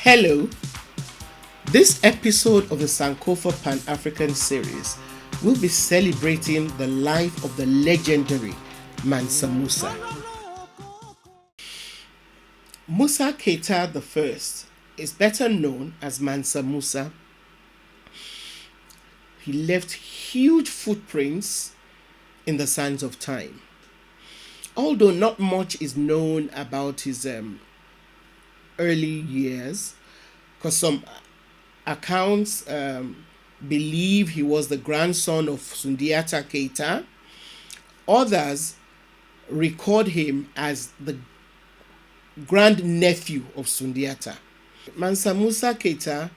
Hello, this episode of the Sankofa Pan African series will be celebrating the life of the legendary Mansa Musa. Musa Keita I is better known as Mansa Musa. He left huge footprints in the sands of time. Although not much is known about his early years, because some accounts believe he was the grandson of Sundiata Keita. Others record him as the grandnephew of Sundiata. Mansa Musa Keita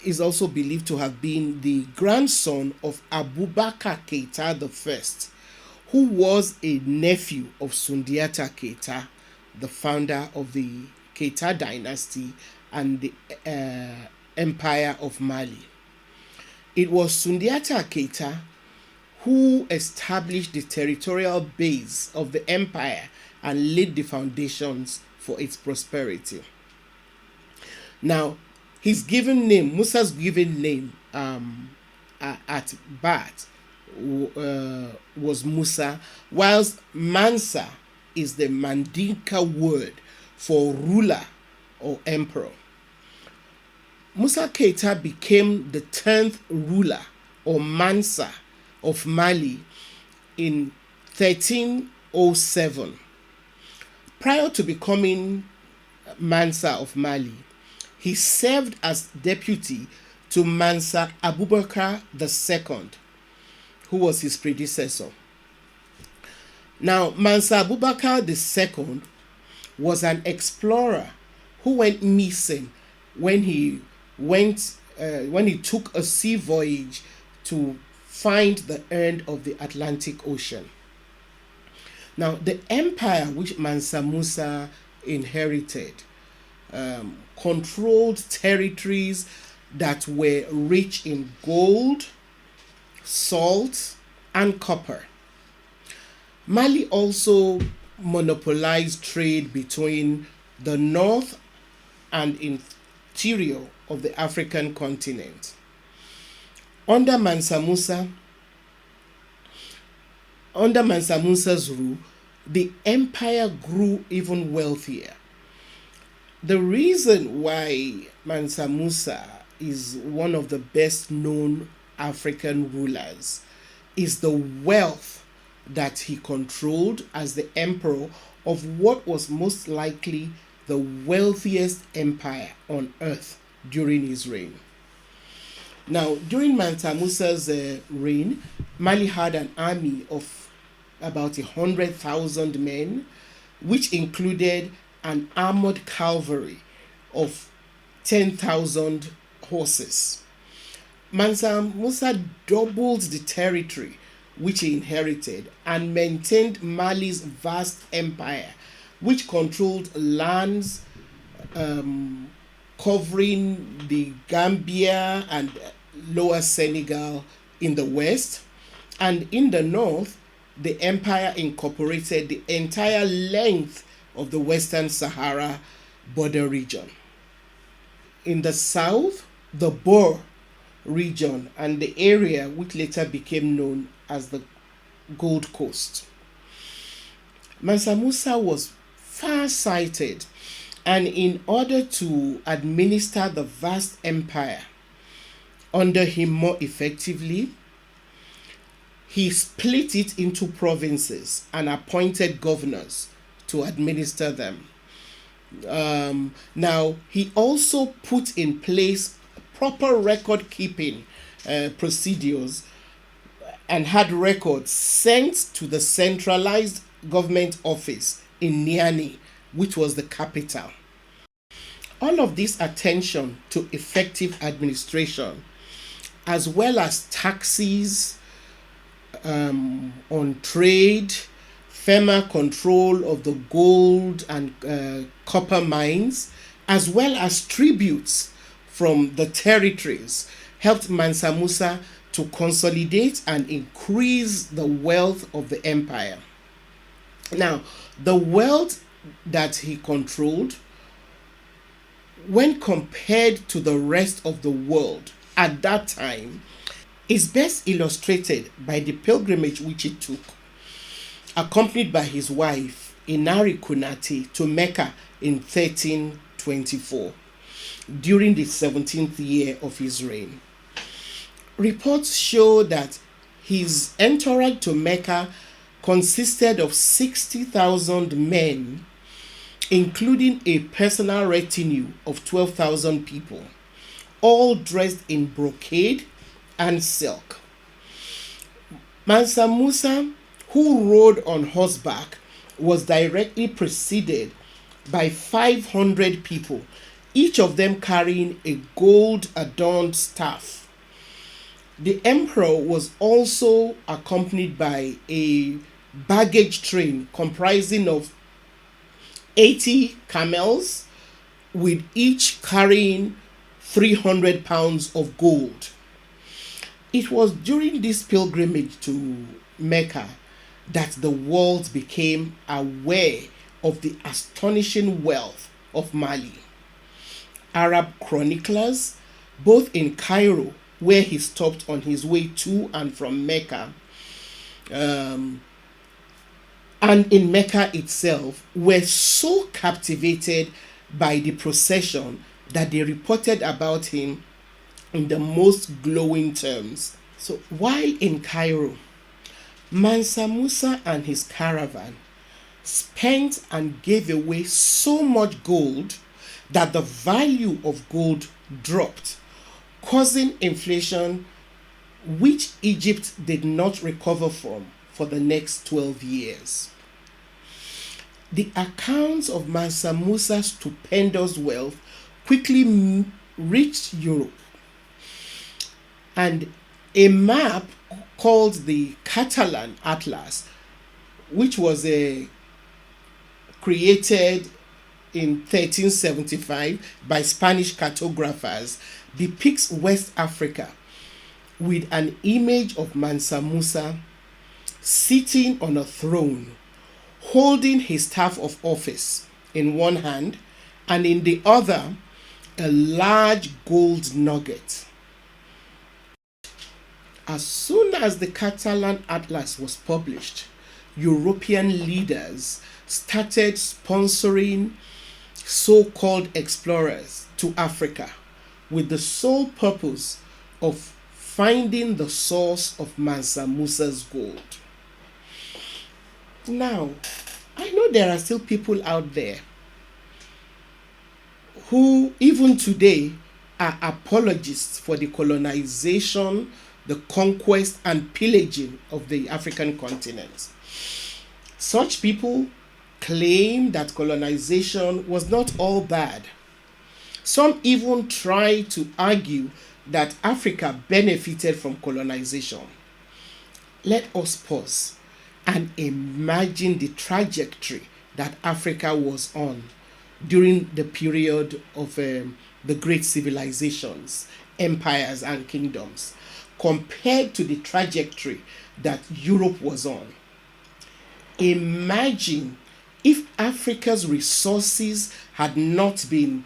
is also believed to have been the grandson of Abubakar Keita I, who was a nephew of Sundiata Keita, the founder of the Keita dynasty and the Empire of Mali. It was Sundiata Keita who established the territorial base of the empire and laid the foundations for its prosperity. Now, his given name, Musa's given name at birth was Musa, whilst Mansa is the Mandinka word for ruler or emperor. Musa Keita became the 10th ruler or Mansa of Mali in 1307. Prior to becoming Mansa of Mali, he served as deputy to Mansa Abubakar II, who was his predecessor. Now, Mansa Abubakar II was an explorer who went missing when he took a sea voyage to find the end of the Atlantic Ocean. Now, the empire which Mansa Musa inherited controlled territories that were rich in gold, salt, and copper. Mali also monopolized trade between the north and interior of the African continent. Under Mansa Musa's rule, the empire grew even wealthier. The reason why Mansa Musa is one of the best known African rulers is the wealth that he controlled as the emperor of what was most likely the wealthiest empire on earth during his reign. Now, during Mansa Musa's reign, Mali had an army of about 100,000 men, which included an armored cavalry of 10,000 horses. Mansa Musa doubled the territory which he inherited and maintained Mali's vast empire, which controlled lands covering the Gambia and Lower Senegal in the west, and in the north, the empire incorporated the entire length of the Western Sahara border region. In the south, the Boer region and the area which later became known as the Gold Coast. Mansa Musa was far-sighted, and in order to administer the vast empire under him more effectively, he split it into provinces and appointed governors to administer them. Now, he also put in place proper record-keeping procedures and had records sent to the centralized government office in Niamey, which was the capital. All of this attention to effective administration, as well as taxes on trade, firmer control of the gold and copper mines, as well as tributes from the territories, helped Mansa Musa to consolidate and increase the wealth of the empire. Now, the wealth that he controlled when compared to the rest of the world at that time, is best illustrated by the pilgrimage which he took, accompanied by his wife Inari Kunati, to Mecca in 1324 during the 17th year of his reign. Reports show that his entourage to Mecca consisted of 60,000 men, including a personal retinue of 12,000 people, all dressed in brocade and silk. Mansa Musa, who rode on horseback, was directly preceded by 500 people, each of them carrying a gold adorned staff. The emperor was also accompanied by a baggage train comprising of 80 camels, with each carrying 300 pounds of gold. It was during this pilgrimage to Mecca that the world became aware of the astonishing wealth of Mali. Arab chroniclers, both in Cairo, where he stopped on his way to and from Mecca, and in Mecca itself, were so captivated by the procession that they reported about him in the most glowing terms. So while in Cairo, Mansa Musa and his caravan spent and gave away so much gold that the value of gold dropped, causing inflation which Egypt did not recover from for the next 12 years. The accounts of Mansa Musa's stupendous wealth quickly reached Europe, and a map called the Catalan Atlas, which was created in 1375 by Spanish cartographers, depicts West Africa with an image of Mansa Musa sitting on a throne, holding his staff of office in one hand, and in the other a large gold nugget. As soon as the Catalan Atlas was published, European leaders started sponsoring so-called explorers to Africa with the sole purpose of finding the source of Mansa Musa's gold. Now, I know there are still people out there who, even today, are apologists for the colonization, the conquest, and pillaging of the African continent. Such people claim that colonization was not all bad. Some even try to argue that Africa benefited from colonization. Let us pause and imagine the trajectory that Africa was on during the period of the great civilizations, empires, and kingdoms, compared to the trajectory that Europe was on. Imagine if Africa's resources had not been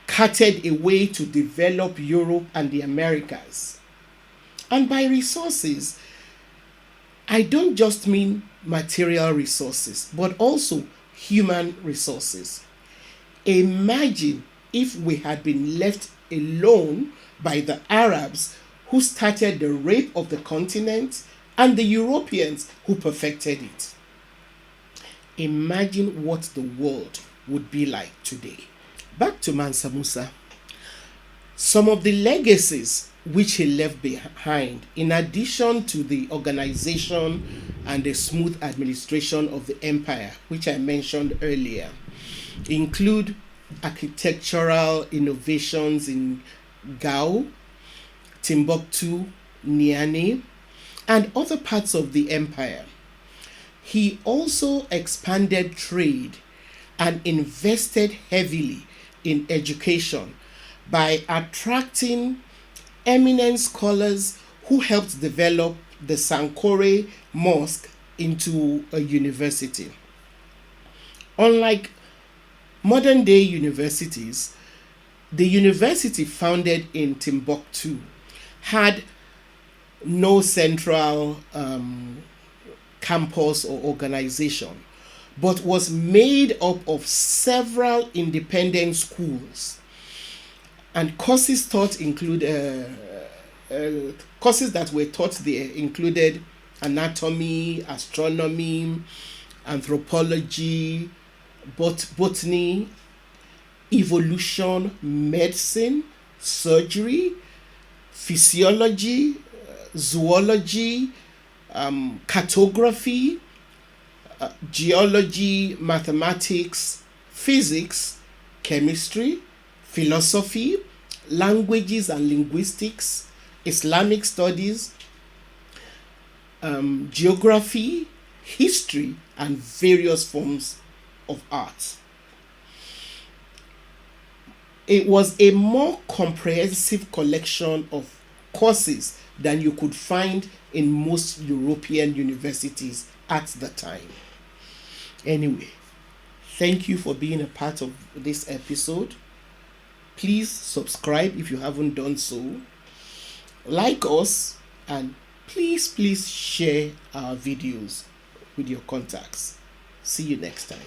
carted away to develop Europe and the Americas. And by resources, I don't just mean material resources, but also human resources. Imagine if we had been left alone by the Arabs who started the rape of the continent and the Europeans who perfected it. Imagine what the world would be like today. Back to Mansa Musa. Some of the legacies which he left behind, in addition to the organization and the smooth administration of the empire, which I mentioned earlier, include architectural innovations in Gao, Timbuktu, Niamey, and other parts of the empire. He also expanded trade and invested heavily in education by attracting eminent scholars who helped develop the Sankore Mosque into a university. Unlike modern day universities, The university, founded in Timbuktu, had no central campus or organization, but was made up of several independent schools. And courses taught include courses that were taught there included anatomy, astronomy, anthropology, botany, evolution, medicine, surgery, physiology, zoology, cartography, geology, mathematics, physics, chemistry, philosophy, languages and linguistics, Islamic studies, geography, history, and various forms of art. It was a more comprehensive collection of courses than you could find in most European universities at the time. Anyway, thank you for being a part of this episode. Please subscribe if you haven't done so. Like us, and please share our videos with your contacts. See you next time.